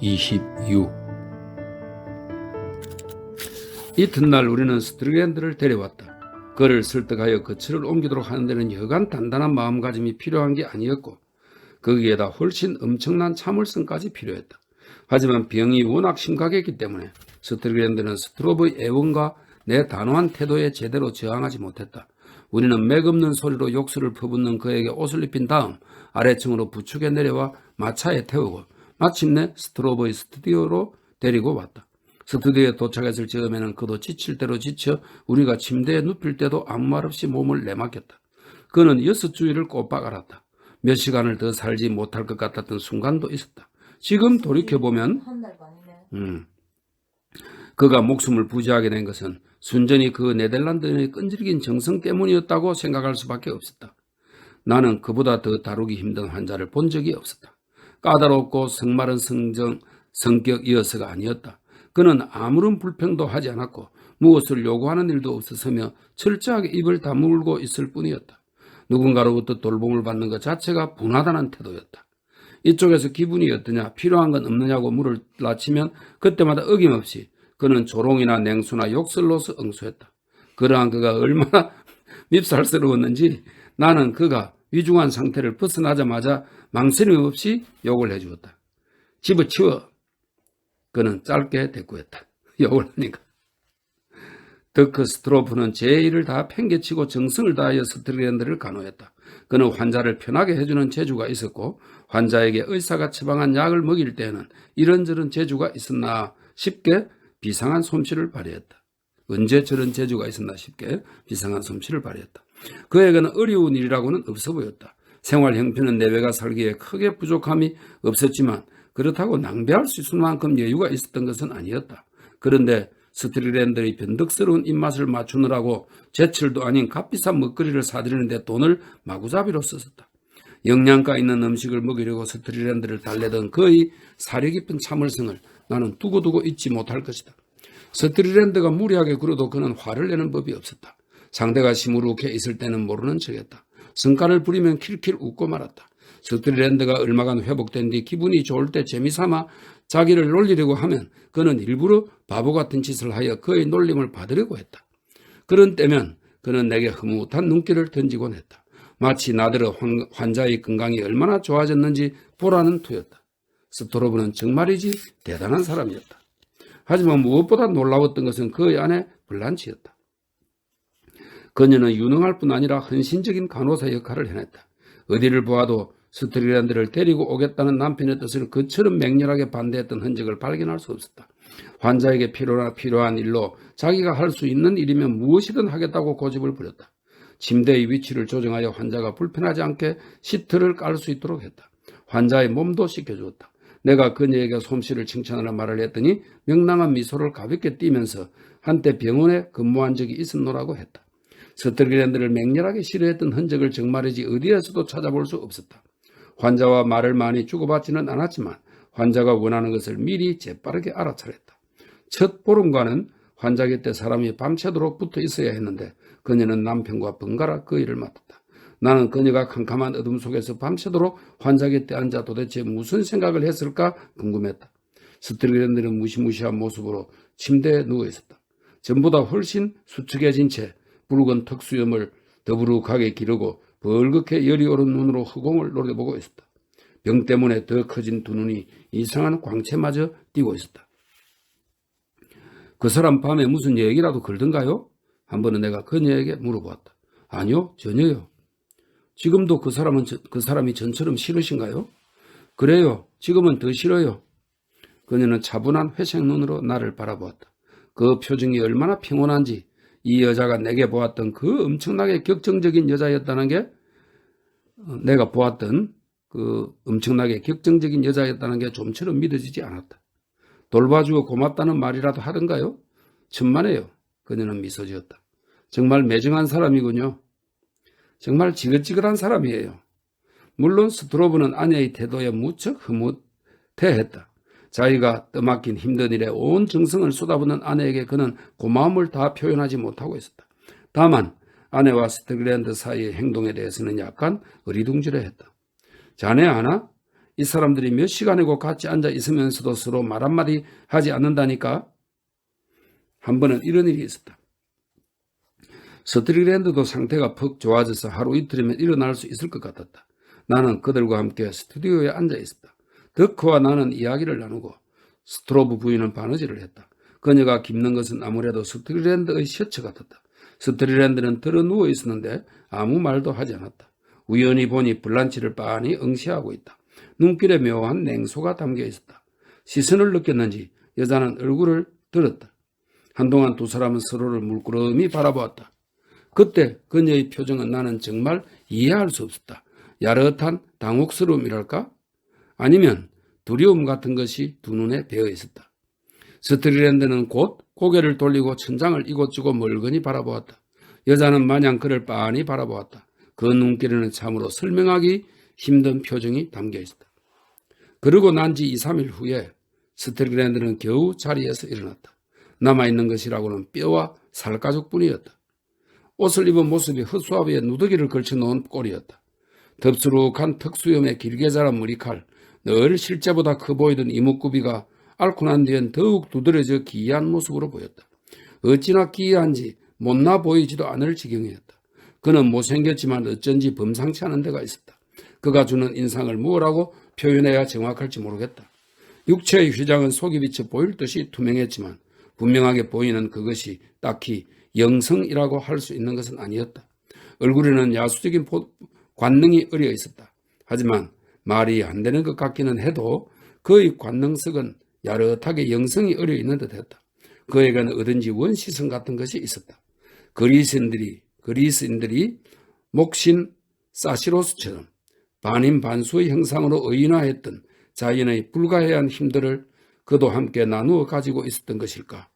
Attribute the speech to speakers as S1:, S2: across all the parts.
S1: 26. 이튿날 우리는 스트리랜드를 데려왔다. 그를 설득하여 거처를 옮기도록 하는 데는 여간 단단한 마음가짐이 필요한 게 아니었고 거기에다 훨씬 엄청난 참을성까지 필요했다. 하지만 병이 워낙 심각했기 때문에 스트리랜드는 스트로브의 애원과 내 단호한 태도에 제대로 저항하지 못했다. 우리는 맥없는 소리로 욕설을 퍼붓는 그에게 옷을 입힌 다음 아래층으로 부축해 내려와 마차에 태우고 마침내 스트로브의 스튜디오로 데리고 왔다. 스튜디오에 도착했을 즈음에는 그도 지칠 대로 지쳐 우리가 침대에 눕힐 때도 아무 말 없이 몸을 내맡겼다. 그는 6주일을 꼬박 앓았다. 몇 시간을 더 살지 못할 것 같았던 순간도 있었다. 지금 돌이켜보면 그가 목숨을 부지하게 된 것은 순전히 그 네덜란드인의 끈질긴 정성 때문이었다고 생각할 수밖에 없었다. 나는 그보다 더 다루기 힘든 환자를 본 적이 없었다. 까다롭고 성마른 성격이어서가 아니었다. 그는 아무런 불평도 하지 않았고 무엇을 요구하는 일도 없었으며 철저하게 입을 다물고 있을 뿐이었다. 누군가로부터 돌봄을 받는 것 자체가 분하다는 태도였다. 이쪽에서 기분이 어떠냐, 필요한 건 없느냐고 물을 라치면 그때마다 어김없이 그는 조롱이나 냉수나 욕설로서 응수했다. 그러한 그가 얼마나 밉살스러웠는지 나는 그가 위중한 상태를 벗어나자마자 망설임 없이 욕을 해주었다. 집어치워. 그는 짧게 대꾸했다. 욕을 하니까. 더크 스트로프는 제 일을 다 팽개치고 정성을 다하여 스트리랜드를 간호했다. 그는 환자를 편하게 해주는 재주가 있었고 환자에게 의사가 처방한 약을 먹일 때에는 이런저런 재주가 있었나 싶게 비상한 솜씨를 발휘했다. 언제 저런 재주가 있었나 싶게 비상한 솜씨를 발휘했다. 그에게는 어려운 일이라고는 없어 보였다. 생활 형편은 내외가 살기에 크게 부족함이 없었지만 그렇다고 낭비할 수 있을 만큼 여유가 있었던 것은 아니었다. 그런데 스트리랜드의 변덕스러운 입맛을 맞추느라고 제철도 아닌 값비싼 먹거리를 사들이는데 돈을 마구잡이로 썼었다. 영양가 있는 음식을 먹이려고 스트리랜드를 달래던 그의 사려 깊은 참을성을 나는 두고두고 잊지 못할 것이다. 스트리랜드가 무리하게 굴어도 그는 화를 내는 법이 없었다. 상대가 시무룩해 있을 때는 모르는 척했다. 성깔을 부리면 킬킬 웃고 말았다. 스트리랜드가 얼마간 회복된 뒤 기분이 좋을 때 재미삼아 자기를 놀리려고 하면 그는 일부러 바보 같은 짓을 하여 그의 놀림을 받으려고 했다. 그런 때면 그는 내게 흐뭇한 눈길을 던지곤 했다. 마치 나더러 환자의 건강이 얼마나 좋아졌는지 보라는 투였다. 스트로브는 정말이지 대단한 사람이었다. 하지만 무엇보다 놀라웠던 것은 그의 아내 블란치였다. 그녀는 유능할 뿐 아니라 헌신적인 간호사 역할을 해냈다. 어디를 보아도 스트리랜드를 데리고 오겠다는 남편의 뜻을 그처럼 맹렬하게 반대했던 흔적을 발견할 수 없었다. 환자에게 필요한 일로 자기가 할 수 있는 일이면 무엇이든 하겠다고 고집을 부렸다. 침대의 위치를 조정하여 환자가 불편하지 않게 시트를 깔 수 있도록 했다. 환자의 몸도 씻겨주었다. 내가 그녀에게 솜씨를 칭찬하는 말을 했더니 명랑한 미소를 가볍게 띠면서 한때 병원에 근무한 적이 있었노라고 했다. 스트리랜드를 맹렬하게 싫어했던 흔적을 정말이지 어디에서도 찾아볼 수 없었다. 환자와 말을 많이 주고받지는 않았지만 환자가 원하는 것을 미리 재빠르게 알아차렸다. 첫 보름과는 환자 곁에 사람이 밤새도록 붙어 있어야 했는데 그녀는 남편과 번갈아 그 일을 맡았다. 나는 그녀가 캄캄한 어둠 속에서 밤새도록 환자 곁에 앉아 도대체 무슨 생각을 했을까 궁금했다. 스트리랜드는 무시무시한 모습으로 침대에 누워 있었다. 전보다 훨씬 수척해진 채 붉은 턱수염을 더부룩하게 기르고 벌겋게 열이 오른 눈으로 허공을 노려보고 있었다. 병 때문에 더 커진 두 눈이 이상한 광채마저 띄고 있었다. 그 사람 밤에 무슨 얘기라도 걸던가요? 한 번은 내가 그녀에게 물어보았다. 아니요, 전혀요. 지금도 그 사람이 전처럼 싫으신가요? 그래요, 지금은 더 싫어요. 그녀는 차분한 회색 눈으로 나를 바라보았다. 그 표정이 얼마나 평온한지 이 여자가 내게 보았던 그 엄청나게 격정적인 여자였다는 게 내가 보았던 그 엄청나게 격정적인 여자였다는 게 좀처럼 믿어지지 않았다. 돌봐주고 고맙다는 말이라도 하던가요? 천만에요. 그녀는 미소 지었다. 정말 매정한 사람이군요. 정말 지긋지긋한 사람이에요. 물론 스트로브는 아내의 태도에 무척 흐뭇해했다. 자기가 떠맡긴 힘든 일에 온 정성을 쏟아붓는 아내에게 그는 고마움을 다 표현하지 못하고 있었다. 다만 아내와 스트리랜드 사이의 행동에 대해서는 약간 어리둥절해했다. 자네 아나? 이 사람들이 몇 시간이고 같이 앉아 있으면서도 서로 말 한마디 하지 않는다니까. 한 번은 이런 일이 있었다. 스트리랜드도 상태가 퍽 좋아져서 하루 이틀이면 일어날 수 있을 것 같았다. 나는 그들과 함께 스튜디오에 앉아 있었다. 덕크와 나는 이야기를 나누고 스트로브 부인은 바느질을 했다. 그녀가 입는 것은 아무래도 스트리랜드의 셔츠 같았다. 스트리랜드는 들어 누워 있었는데 아무 말도 하지 않았다. 우연히 보니 블란치를 빤히 응시하고 있다. 눈길에 묘한 냉소가 담겨 있었다. 시선을 느꼈는지 여자는 얼굴을 들었다. 한동안 두 사람은 서로를 물끄러미 바라보았다. 그때 그녀의 표정은 나는 정말 이해할 수 없었다. 야릇한 당혹스러움이랄까? 아니면 두려움 같은 것이 두 눈에 배어 있었다. 스트리랜드는 곧 고개를 돌리고 천장을 이곳저곳 멀거니 바라보았다. 여자는 마냥 그를 빤히 바라보았다. 그 눈길에는 참으로 설명하기 힘든 표정이 담겨 있었다. 그러고 난 지 2, 3일 후에 스트리랜드는 겨우 자리에서 일어났다. 남아있는 것이라고는 뼈와 살가죽뿐이었다. 옷을 입은 모습이 헛수아비에 누더기를 걸쳐놓은 꼴이었다. 덥수룩한 턱수염에 길게 자란 머리칼, 늘 실제보다 커 보이던 이목구비가 앓고 난 뒤엔 더욱 두드러져 기이한 모습으로 보였다. 어찌나 기이한지 못나 보이지도 않을 지경이었다. 그는 못생겼지만 어쩐지 범상치 않은 데가 있었다. 그가 주는 인상을 무엇라고 표현해야 정확할지 모르겠다. 육체의 휘장은 속이 비쳐 보일 듯이 투명했지만 분명하게 보이는 그것이 딱히 영성이라고 할 수 있는 것은 아니었다. 얼굴에는 야수적인 관능이 어려 있었다. 하지만 말이 안 되는 것 같기는 해도 그의 관능석은 야릇하게 영성이 어려 있는 듯했다. 그에게는 어딘지 원시성 같은 것이 있었다. 그리스인들이 목신 사시로스처럼 반인반수의 형상으로 의인화했던 자연의 불가해한 힘들을 그도 함께 나누어 가지고 있었던 것일까?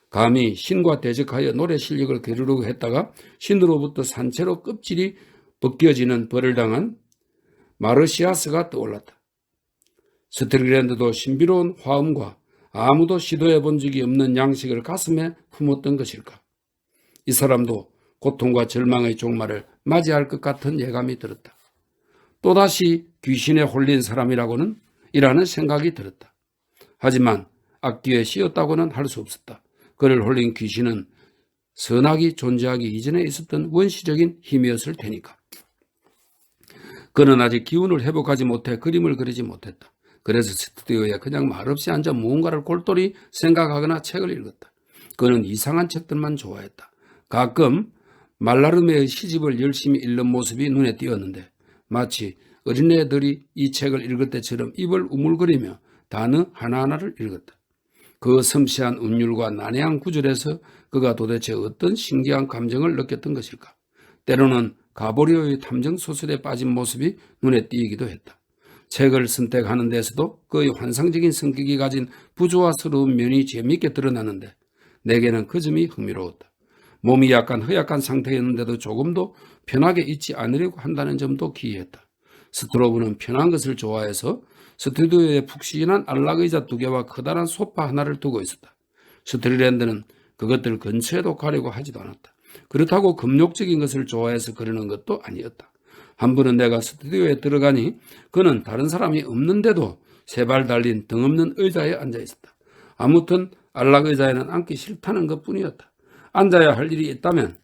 S1: 감히 신과 대적하여 노래 실력을 기르려고 했다가 신으로부터 산채로 껍질이 벗겨지는 벌을 당한 마르시아스가 떠올랐다. 스트리랜드도 신비로운 화음과 아무도 시도해 본 적이 없는 양식을 가슴에 품었던 것일까? 이 사람도 고통과 절망의 종말을 맞이할 것 같은 예감이 들었다. 또다시 귀신에 홀린 사람이라고는 이라는 생각이 들었다. 하지만 앞뒤에 씌었다고는 할 수 없었다. 그를 홀린 귀신은 선악이 존재하기 이전에 있었던 원시적인 힘이었을 테니까. 그는 아직 기운을 회복하지 못해 그림을 그리지 못했다. 그래서 스튜디오에 그냥 말없이 앉아 무언가를 골똘히 생각하거나 책을 읽었다. 그는 이상한 책들만 좋아했다. 가끔 말라르메의 시집을 열심히 읽는 모습이 눈에 띄었는데 마치 어린애들이 이 책을 읽을 때처럼 입을 우물거리며 단어 하나하나를 읽었다. 그 섬세한 운율과 난해한 구절에서 그가 도대체 어떤 신기한 감정을 느꼈던 것일까? 때로는 가보리오의 탐정소설에 빠진 모습이 눈에 띄기도 했다. 책을 선택하는 데서도 그의 환상적인 성격이 가진 부조화스러운 면이 재미있게 드러나는데 내게는 그 점이 흥미로웠다. 몸이 약간 허약한 상태였는데도 조금도 편하게 있지 않으려고 한다는 점도 기이했다. 스트로브는 편한 것을 좋아해서 스튜디오에 푹신한 안락의자 2개와 커다란 소파 하나를 두고 있었다. 스트리랜드는 그것들 근처에도 가려고 하지도 않았다. 그렇다고 금욕적인 것을 좋아해서 그러는 것도 아니었다. 한 번은 내가 스튜디오에 들어가니 그는 다른 사람이 없는데도 3발 달린 등없는 의자에 앉아 있었다. 아무튼 안락의자에는 앉기 싫다는 것뿐이었다. 앉아야 할 일이 있다면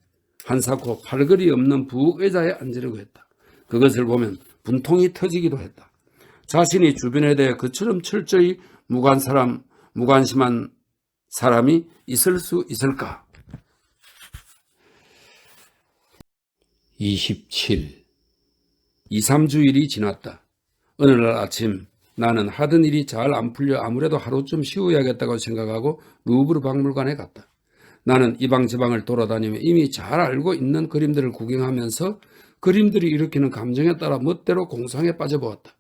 S1: 한사코 팔걸이 없는 부의자에 앉으려고 했다. 그것을 보면 분통이 터지기도 했다. 자신이 주변에 대해 그처럼 철저히 무관심한 사람이 있을 수 있을까? 27. 2, 3주일이 지났다. 어느 날 아침 나는 하던 일이 잘 안 풀려 아무래도 하루쯤 쉬어야겠다고 생각하고 루브르 박물관에 갔다. 나는 이방저방을 돌아다니며 이미 잘 알고 있는 그림들을 구경하면서 그림들이 일으키는 감정에 따라 멋대로 공상에 빠져보았다.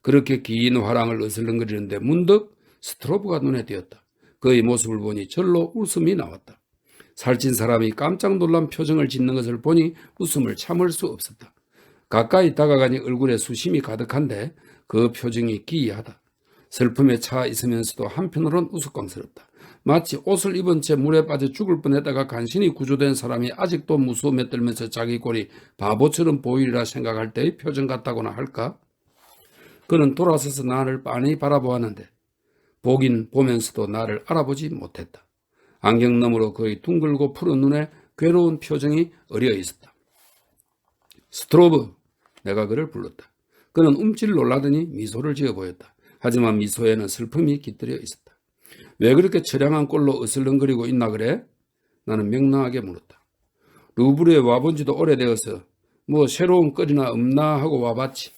S1: 그렇게 긴 화랑을 어슬렁거리는데 문득 스트로브가 눈에 띄었다. 그의 모습을 보니 절로 웃음이 나왔다. 살찐 사람이 깜짝 놀란 표정을 짓는 것을 보니 웃음을 참을 수 없었다. 가까이 다가가니 얼굴에 수심이 가득한데 그 표정이 기이하다. 슬픔에 차 있으면서도 한편으론 우스꽝스럽다. 마치 옷을 입은 채 물에 빠져 죽을 뻔했다가 간신히 구조된 사람이 아직도 무서움에 떨면서 자기 꼴이 바보처럼 보이리라 생각할 때의 표정 같다고나 할까? 그는 돌아서서 나를 빤히 바라보았는데 보긴 보면서도 나를 알아보지 못했다. 안경 너머로 그의 둥글고 푸른 눈에 괴로운 표정이 어려 있었다. 스트로브! 내가 그를 불렀다. 그는 움찔 놀라더니 미소를 지어 보였다. 하지만 미소에는 슬픔이 깃들여 있었다. 왜 그렇게 처량한 꼴로 어슬렁거리고 있나 그래? 나는 명랑하게 물었다. 루브르에 와본 지도 오래되어서 뭐 새로운 거리나 없나 하고 와봤지.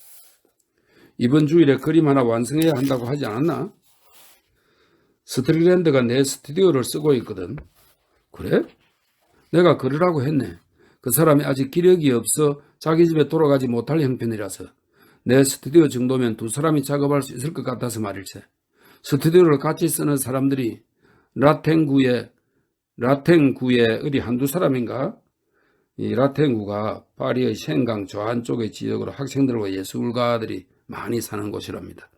S1: 이번 주일에 그림 하나 완성해야 한다고 하지 않았나? 스트릭랜드가 내 스튜디오를 쓰고 있거든. 그래? 내가 그러라고 했네. 그 사람이 아직 기력이 없어 자기 집에 돌아가지 못할 형편이라서 내 스튜디오 정도면 두 사람이 작업할 수 있을 것 같아서 말일세. 스튜디오를 같이 쓰는 사람들이 라텐구에 어디 한두 사람인가? 이 라텐구가 파리의 셴강 저 안쪽의 지역으로 학생들과 예술가들이 많이 사는 곳이랍니다.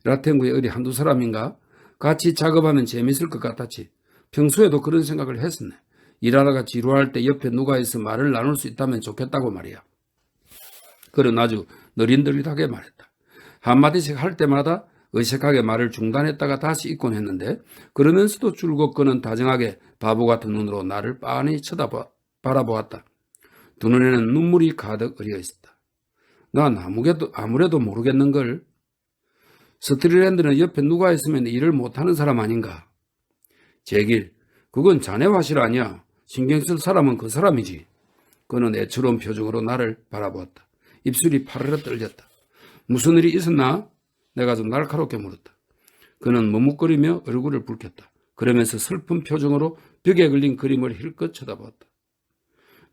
S1: 라텐구에 어디 한두 사람인가? 같이 작업하면 재밌을 것 같았지. 평소에도 그런 생각을 했었네. 일하다가 지루할 때 옆에 누가 있어 말을 나눌 수 있다면 좋겠다고 말이야. 그는 아주 느릿느릿하게 말했다. 한마디씩 할 때마다 어색하게 말을 중단했다가 다시 잊곤 했는데 그러면서도 줄곧 그는 다정하게 바보 같은 눈으로 나를 빤히 바라보았다. 두 눈에는 눈물이 가득 어려 있었다. 난 아무래도 모르겠는걸. 스트리랜드는 옆에 누가 있으면 일을 못하는 사람 아닌가? 제길, 그건 자네 화실 아니야. 신경 쓸 사람은 그 사람이지. 그는 애처로운 표정으로 나를 바라보았다. 입술이 파르르 떨렸다. 무슨 일이 있었나? 내가 좀 날카롭게 물었다. 그는 머뭇거리며 얼굴을 붉혔다. 그러면서 슬픈 표정으로 벽에 걸린 그림을 힐끗 쳐다보았다.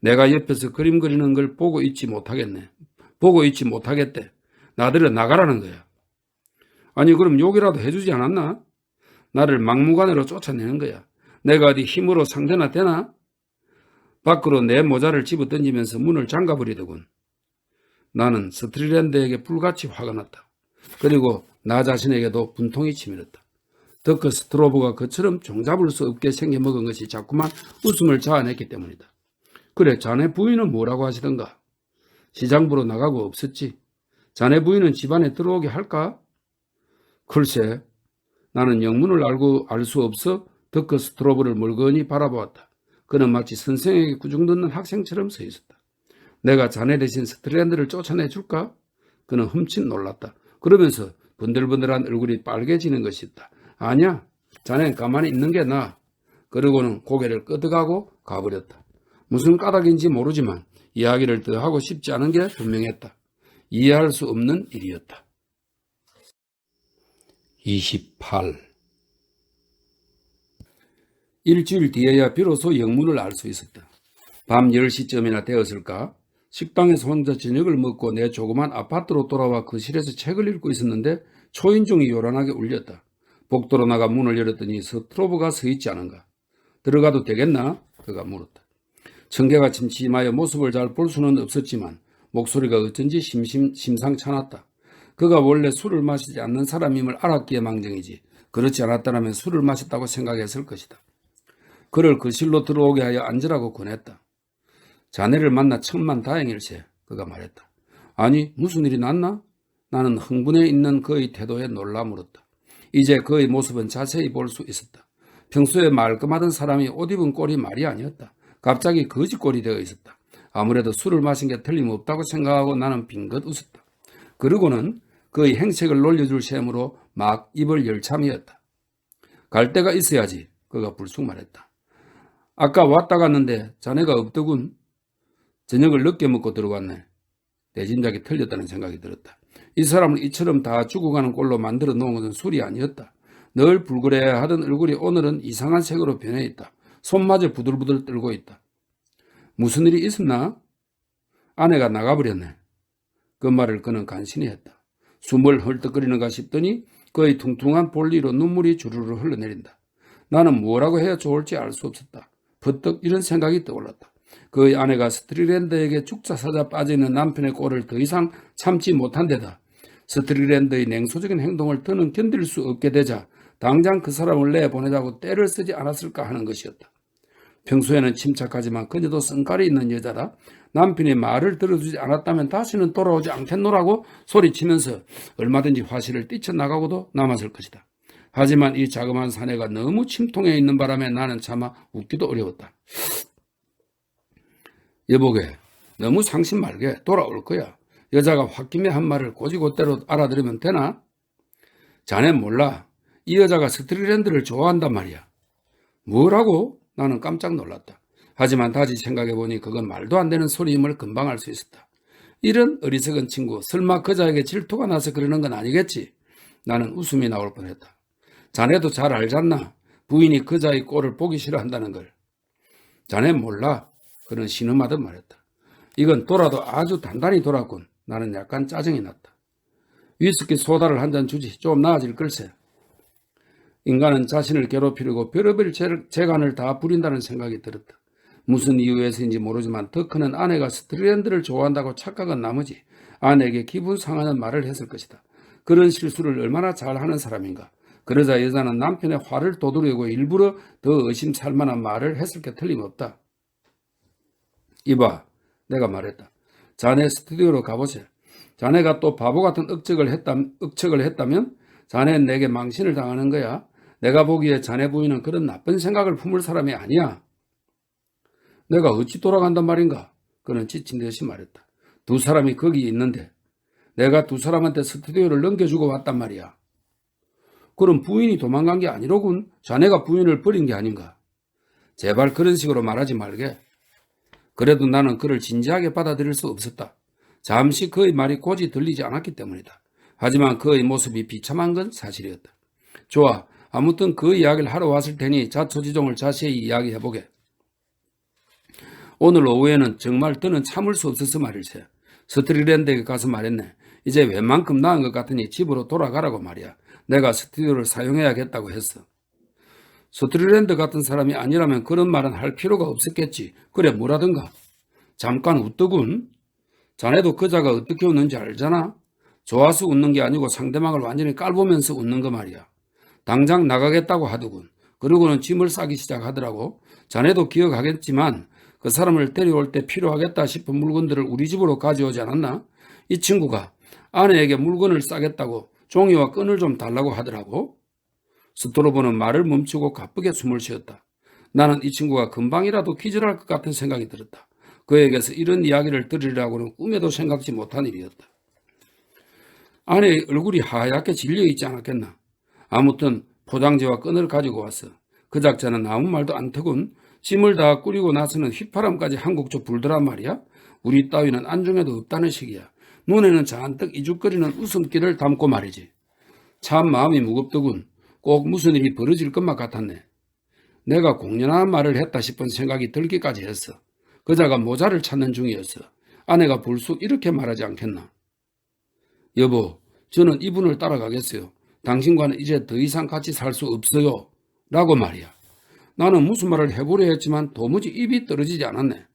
S1: 내가 옆에서 그림 그리는 걸 보고 있지 못하겠네. 보고 있지 못하겠대. 나들여 나가라는 거야. 아니 그럼 욕이라도 해주지 않았나? 나를 막무가내로 쫓아내는 거야. 내가 어디 힘으로 상대나 되나? 밖으로 내 모자를 집어던지면서 문을 잠가버리더군. 나는 스트리랜드에게 불같이 화가 났다. 그리고 나 자신에게도 분통이 치밀었다. 더크 스트로브가 그처럼 종잡을 수 없게 생겨먹은 것이 자꾸만 웃음을 자아냈기 때문이다. 그래, 자네 부인은 뭐라고 하시던가? 시장부로 나가고 없었지. 자네 부인은 집안에 들어오게 할까? 글쎄, 나는 영문을 알고 알 수 없어 더크 스트로브를 멀거니 바라보았다. 그는 마치 선생에게 구중 듣는 학생처럼 서 있었다. 내가 자네 대신 스트랜드를 쫓아내줄까? 그는 흠칫 놀랐다. 그러면서 번들번들한 얼굴이 빨개지는 것이었다. 아니야, 자넨 가만히 있는 게 나아. 그러고는 고개를 끄덕하고 가버렸다. 무슨 까닭인지 모르지만 이야기를 더 하고 싶지 않은 게 분명했다. 이해할 수 없는 일이었다. 28. 일주일 뒤에야 비로소 영문을 알 수 있었다. 밤 10시쯤이나 되었을까? 식당에서 혼자 저녁을 먹고 내 조그만 아파트로 돌아와 거실에서 책을 읽고 있었는데 초인종이 요란하게 울렸다. 복도로 나가 문을 열었더니 스트로브가 서 있지 않은가. 들어가도 되겠나? 그가 물었다. 청개가 침침하여 모습을 잘 볼 수는 없었지만 목소리가 어쩐지 심상찮았다. 그가 원래 술을 마시지 않는 사람임을 알았기에 망정이지 그렇지 않았다면 술을 마셨다고 생각했을 것이다. 그를 거실로 들어오게 하여 앉으라고 권했다. 자네를 만나 천만다행일세. 그가 말했다. 아니 무슨 일이 났나? 나는 흥분해 있는 그의 태도에 놀라 물었다. 이제 그의 모습은 자세히 볼 수 있었다. 평소에 말끔하던 사람이 옷 입은 꼴이 말이 아니었다. 갑자기 거지꼴이 되어 있었다. 아무래도 술을 마신 게 틀림없다고 생각하고 나는 빙긋 웃었다. 그러고는 그의 행색을 놀려줄 셈으로 막 입을 열 참이었다. 갈 데가 있어야지. 그가 불쑥 말했다. 아까 왔다 갔는데 자네가 없더군. 저녁을 늦게 먹고 들어갔네. 내 짐작이 틀렸다는 생각이 들었다. 이 사람을 이처럼 다 죽어가는 꼴로 만들어 놓은 것은 술이 아니었다. 늘 불그레하던 얼굴이 오늘은 이상한 색으로 변해 있다. 손마저 부들부들 떨고 있다. 무슨 일이 있었나? 아내가 나가버렸네. 그 말을 그는 간신히 했다. 숨을 헐떡거리는가 싶더니 그의 퉁퉁한 볼리로 눈물이 주르르 흘러내린다. 나는 뭐라고 해야 좋을지 알 수 없었다. 퍼뜩 이런 생각이 떠올랐다. 그의 아내가 스트리랜드에게 죽자 사자 빠져있는 남편의 꼴을 더 이상 참지 못한 데다 스트리랜드의 냉소적인 행동을 더는 견딜 수 없게 되자 당장 그 사람을 내보내자고 떼를 쓰지 않았을까 하는 것이었다. 평소에는 침착하지만 그녀도 성깔이 있는 여자라 남편이 말을 들어주지 않았다면 다시는 돌아오지 않겠노라고 소리치면서 얼마든지 화실을 뛰쳐나가고도 남았을 것이다. 하지만 이 자그마한 사내가 너무 침통해 있는 바람에 나는 차마 웃기도 어려웠다. 여보게, 너무 상심 말게 돌아올 거야. 여자가 홧김에 한 말을 곧이곧대로 알아들으면 되나? 자넨 몰라. 이 여자가 스트리랜드를 좋아한단 말이야. 뭐라고? 나는 깜짝 놀랐다. 하지만 다시 생각해보니 그건 말도 안 되는 소리임을 금방 알 수 있었다. 이런 어리석은 친구, 설마 그자에게 질투가 나서 그러는 건 아니겠지? 나는 웃음이 나올 뻔했다. 자네도 잘 알잖나. 부인이 그자의 꼴을 보기 싫어한다는 걸. 자넨 몰라. 그는 신음하듯 말했다. 이건 돌아도 아주 단단히 돌았군. 나는 약간 짜증이 났다. 위스키 소다를 한 잔 주지. 좀 나아질 걸세. 인간은 자신을 괴롭히려고 별의별 재간을 다 부린다는 생각이 들었다. 무슨 이유에서인지 모르지만 더 크는 아내가 스트리랜드를 좋아한다고 착각한 나머지 아내에게 기분 상하는 말을 했을 것이다. 그런 실수를 얼마나 잘하는 사람인가. 그러자 여자는 남편의 화를 돋우려고 일부러 더 의심살 만한 말을 했을 게 틀림없다. 이봐, 내가 말했다. 자네 스튜디오로 가보세. 자네가 또 바보 같은 억측을 했다면 자네는 내게 망신을 당하는 거야. 내가 보기에 자네 부인은 그런 나쁜 생각을 품을 사람이 아니야. 내가 어찌 돌아간단 말인가? 그는 지친 듯이 말했다. 두 사람이 거기 있는데 내가 두 사람한테 스튜디오를 넘겨주고 왔단 말이야. 그럼 부인이 도망간 게 아니로군. 자네가 부인을 버린 게 아닌가. 제발 그런 식으로 말하지 말게. 그래도 나는 그를 진지하게 받아들일 수 없었다. 잠시 그의 말이 고지 들리지 않았기 때문이다. 하지만 그의 모습이 비참한 건 사실이었다. 좋아. 아무튼 그 이야기를 하러 왔을 테니 자초지종을 자세히 이야기해보게. 오늘 오후에는 정말 더는 참을 수 없어서 말일세. 스트리랜드에 가서 말했네. 이제 웬만큼 나은 것 같으니 집으로 돌아가라고 말이야. 내가 스튜디오를 사용해야겠다고 했어. 스트리랜드 같은 사람이 아니라면 그런 말은 할 필요가 없었겠지. 그래 뭐라든가. 잠깐 웃더군. 자네도 그자가 어떻게 웃는지 알잖아. 좋아서 웃는 게 아니고 상대방을 완전히 깔보면서 웃는 거 말이야. 당장 나가겠다고 하더군. 그러고는 짐을 싸기 시작하더라고. 자네도 기억하겠지만 그 사람을 데려올 때 필요하겠다 싶은 물건들을 우리 집으로 가져오지 않았나? 이 친구가 아내에게 물건을 싸겠다고 종이와 끈을 좀 달라고 하더라고. 스트로브는 말을 멈추고 가쁘게 숨을 쉬었다. 나는 이 친구가 금방이라도 기절할 것 같은 생각이 들었다. 그에게서 이런 이야기를 들으려고는 꿈에도 생각지 못한 일이었다. 아내의 얼굴이 하얗게 질려있지 않았겠나. 아무튼 포장지와 끈을 가지고 왔어. 그 작자는 아무 말도 안 터군. 짐을 다 꾸리고 나서는 휘파람까지 한국적 불더란 말이야. 우리 따위는 안중에도 없다는 식이야. 눈에는 잔뜩 이죽거리는 웃음기를 담고 말이지. 참 마음이 무겁더군. 꼭 무슨 일이 벌어질 것만 같았네. 내가 공연한 말을 했다 싶은 생각이 들기까지 했어. 그자가 모자를 찾는 중이었어. 아내가 불쑥 이렇게 말하지 않겠나. 여보, 저는 이분을 따라가겠어요. 당신과는 이제 더 이상 같이 살 수 없어요. 라고 말이야. 나는 무슨 말을 해보려 했지만 도무지 입이 떨어지지 않았네.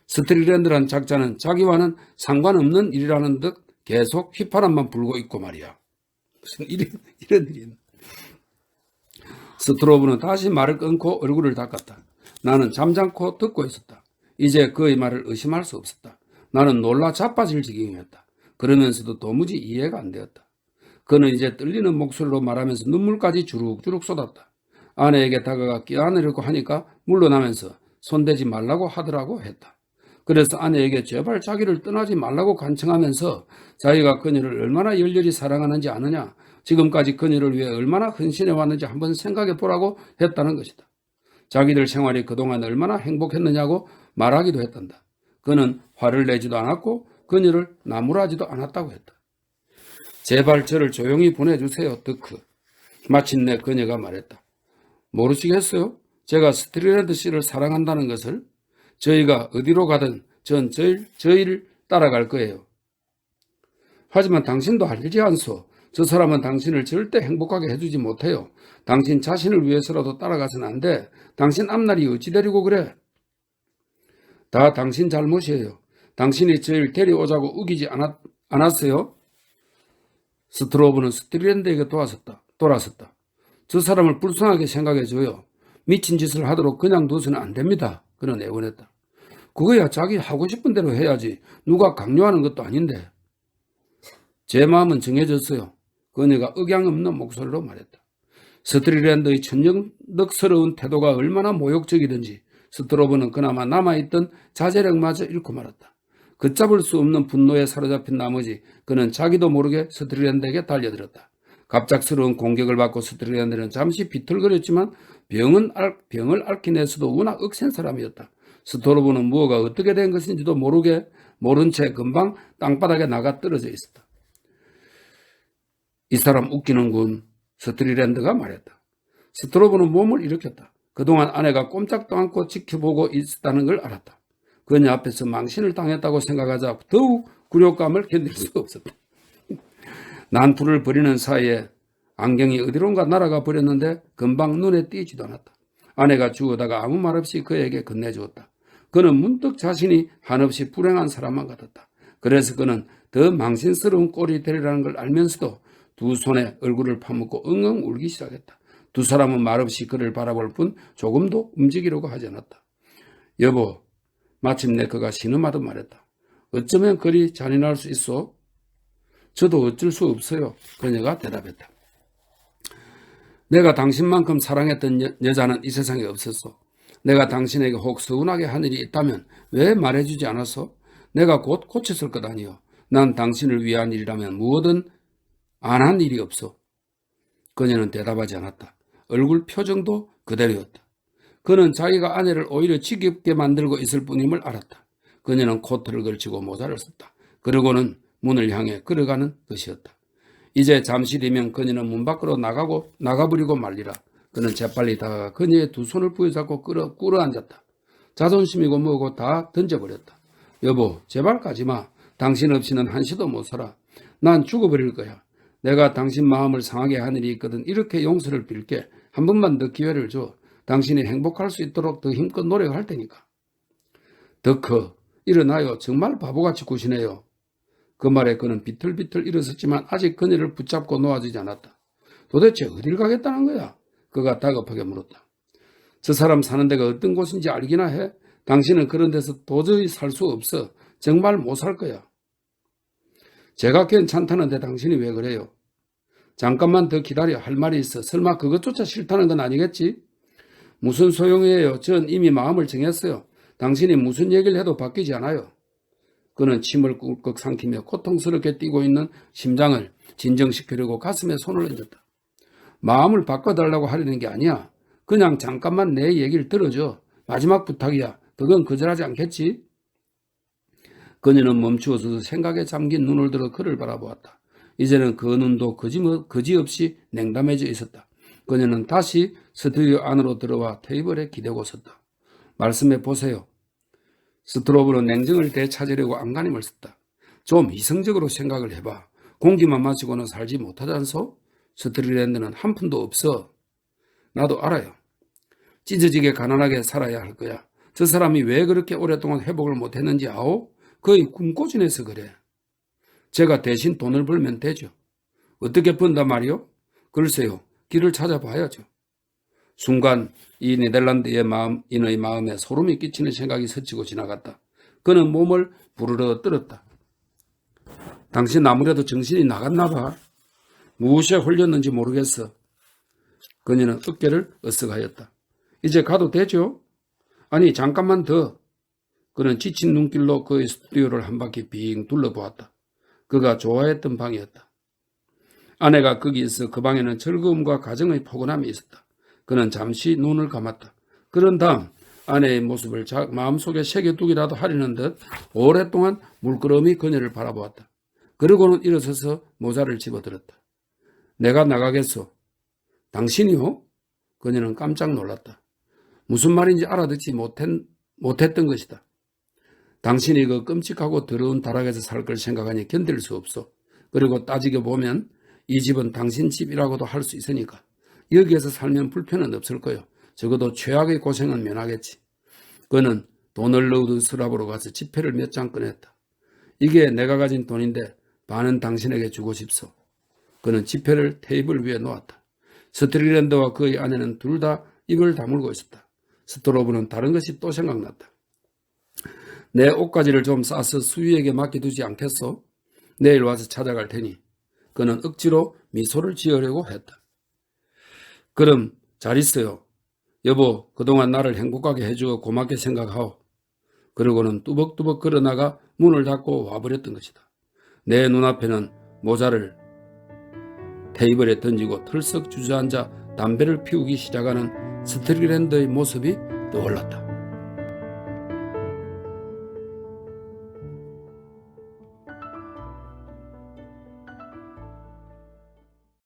S1: 스트리랜드란 작자는 자기와는 상관없는 일이라는 듯 계속 휘파람만 불고 있고 말이야. 무슨 이런 일이 있나. 스트로브는 다시 말을 끊고 얼굴을 닦았다. 나는 잠잠코 듣고 있었다. 이제 그의 말을 의심할 수 없었다. 나는 놀라 자빠질 지경이었다. 그러면서도 도무지 이해가 안 되었다. 그는 이제 떨리는 목소리로 말하면서 눈물까지 주룩주룩 쏟았다. 아내에게 다가가 껴안으려고 하니까 물러나면서 손대지 말라고 하더라고 했다. 그래서 아내에게 제발 자기를 떠나지 말라고 간청하면서 자기가 그녀를 얼마나 열렬히 사랑하는지 아느냐, 지금까지 그녀를 위해 얼마나 헌신해 왔는지 한번 생각해 보라고 했다는 것이다. 자기들 생활이 그동안 얼마나 행복했느냐고 말하기도 했단다. 그는 화를 내지도 않았고 그녀를 나무라지도 않았다고 했다. 제발 저를 조용히 보내주세요, 덕크. 마침내 그녀가 말했다. 모르시겠어요? 제가 스트리랜드 씨를 사랑한다는 것을. 저희가 어디로 가든 전 저희를 따라갈 거예요. 하지만 당신도 알지 않소? 저 사람은 당신을 절대 행복하게 해주지 못해요. 당신 자신을 위해서라도 따라가서는 안 돼. 당신 앞날이 어찌 되려고 그래? 다 당신 잘못이에요. 당신이 저희를 데려오자고 우기지 않았어요? 스트로브는 스트리랜드에게 돌아섰다. 저 사람을 불쌍하게 생각해줘요. 미친 짓을 하도록 그냥 둬서는 안 됩니다. 그는 애원했다. 그거야 자기 하고 싶은 대로 해야지. 누가 강요하는 것도 아닌데. 제 마음은 정해졌어요. 그녀가 억양 없는 목소리로 말했다. 스트리랜드의 천연덕스러운 태도가 얼마나 모욕적이든지 스트로브는 그나마 남아있던 자제력마저 잃고 말았다. 걷잡을 수 없는 분노에 사로잡힌 나머지 그는 자기도 모르게 스트리랜드에게 달려들었다. 갑작스러운 공격을 받고 스트리랜드는 잠시 비틀거렸지만 병을 앓기 내서도 워낙 억센 사람이었다. 스트로브는 무엇가 어떻게 된 것인지도 모른 채 금방 땅바닥에 나가 떨어져 있었다. 이 사람 웃기는군. 스트리랜드가 말했다. 스트로브는 몸을 일으켰다. 그동안 아내가 꼼짝도 않고 지켜보고 있었다는 걸 알았다. 그녀 앞에서 망신을 당했다고 생각하자 더욱 굴욕감을 견딜 수 없었다. 난투를 벌이는 사이에 안경이 어디론가 날아가 버렸는데 금방 눈에 띄지도 않았다. 아내가 주워다가 아무 말 없이 그에게 건네주었다. 그는 문득 자신이 한없이 불행한 사람만 같았다. 그래서 그는 더 망신스러운 꼴이 되리라는 걸 알면서도 두 손에 얼굴을 파묻고 엉엉 울기 시작했다. 두 사람은 말없이 그를 바라볼 뿐 조금도 움직이려고 하지 않았다. 여보, 마침내 그가 신음하듯 말했다. 어쩌면 그리 잔인할 수 있어? 저도 어쩔 수 없어요. 그녀가 대답했다. 내가 당신만큼 사랑했던 여자는 이 세상에 없었어. 내가 당신에게 혹 서운하게 한 일이 있다면 왜 말해주지 않았어? 내가 곧 고쳤을 것 아니요. 난 당신을 위한 일이라면 무엇든 안 한 일이 없어. 그녀는 대답하지 않았다. 얼굴 표정도 그대로였다. 그는 자기가 아내를 오히려 지겹게 만들고 있을 뿐임을 알았다. 그녀는 코트를 걸치고 모자를 썼다. 그러고는 문을 향해 걸어가는 것이었다. 이제 잠시 뒤면 그녀는 문 밖으로 나가버리고 말리라. 그는 재빨리 다가가 그녀의 두 손을 부여잡고 꿇어앉았다. 자존심이고 뭐고 다 던져버렸다. 여보, 제발 가지마. 당신 없이는 한시도 못 살아. 난 죽어버릴 거야. 내가 당신 마음을 상하게 한 일이 있거든. 이렇게 용서를 빌게. 한 번만 더 기회를 줘. 당신이 행복할 수 있도록 더 힘껏 노력할 테니까. 더 커. 일어나요. 정말 바보같이 구시네요. 그 말에 그는 비틀비틀 일어섰지만 아직 그녀를 붙잡고 놓아주지 않았다. 도대체 어딜 가겠다는 거야? 그가 다급하게 물었다. 저 사람 사는 데가 어떤 곳인지 알기나 해? 당신은 그런 데서 도저히 살 수 없어. 정말 못 살 거야. 제가 괜찮다는데 당신이 왜 그래요? 잠깐만 더 기다려. 할 말이 있어. 설마 그것조차 싫다는 건 아니겠지? 무슨 소용이에요. 전 이미 마음을 정했어요. 당신이 무슨 얘기를 해도 바뀌지 않아요. 그는 침을 꿀꺽 삼키며 고통스럽게 뛰고 있는 심장을 진정시키려고 가슴에 손을 얹었다. 마음을 바꿔달라고 하려는 게 아니야. 그냥 잠깐만 내 얘기를 들어줘. 마지막 부탁이야. 그건 거절하지 않겠지? 그녀는 멈추어서 생각에 잠긴 눈을 들어 그를 바라보았다. 이제는 그 눈도 거지없이 냉담해져 있었다. 그녀는 다시 스튜디오 안으로 들어와 테이블에 기대고 섰다. 말씀해 보세요. 스트로브는 냉정을 되찾으려고 안간힘을 썼다. 좀 이성적으로 생각을 해봐. 공기만 마시고는 살지 못하잖소? 스트리랜드는 한 푼도 없어. 나도 알아요. 찢어지게 가난하게 살아야 할 거야. 저 사람이 왜 그렇게 오랫동안 회복을 못했는지 아오? 거의 꿈꿔지내서 그래. 제가 대신 돈을 벌면 되죠. 어떻게 번단 말이요? 글쎄요. 길을 찾아봐야죠. 순간 이 네덜란드의 인의 마음에 소름이 끼치는 생각이 스치고 지나갔다. 그는 몸을 부르르 떨었다. 당신 아무래도 정신이 나갔나 봐. 무엇에 홀렸는지 모르겠어. 그녀는 어깨를 으쓱하였다. 이제 가도 되죠? 아니 잠깐만 더. 그는 지친 눈길로 그의 스튜디오를 한 바퀴 빙 둘러보았다. 그가 좋아했던 방이었다. 아내가 거기 있어 그 방에는 즐거움과 가정의 포근함이 있었다. 그는 잠시 눈을 감았다. 그런 다음 아내의 모습을 마음속에 새겨두기라도 하려는 듯 오랫동안 물끄러미 그녀를 바라보았다. 그러고는 일어서서 모자를 집어들었다. 내가 나가겠소. 당신이요? 그녀는 깜짝 놀랐다. 무슨 말인지 알아듣지 못했던 것이다. 당신이 그 끔찍하고 더러운 다락에서 살 걸 생각하니 견딜 수 없어. 그리고 따지게 보면 이 집은 당신 집이라고도 할 수 있으니까. 여기에서 살면 불편은 없을 거요. 적어도 최악의 고생은 면하겠지. 그는 돈을 넣어둔 서랍으로 가서 지폐를 몇 장 꺼냈다. 이게 내가 가진 돈인데 반은 당신에게 주고 싶소. 그는 지폐를 테이블 위에 놓았다. 스트리랜드와 그의 아내는 둘 다 입을 다물고 있었다. 스트로브는 다른 것이 또 생각났다. 내 옷가지를 좀 싸서 수위에게 맡겨두지 않겠소? 내일 와서 찾아갈 테니. 그는 억지로 미소를 지으려고 했다. 그럼 잘 있어요. 여보, 그동안 나를 행복하게 해주어 고맙게 생각하오. 그러고는 뚜벅뚜벅 걸어나가 문을 닫고 와버렸던 것이다. 내 눈앞에는 모자를 테이블에 던지고 털썩 주저앉아 담배를 피우기 시작하는 스트릭랜드의 모습이 떠올랐다.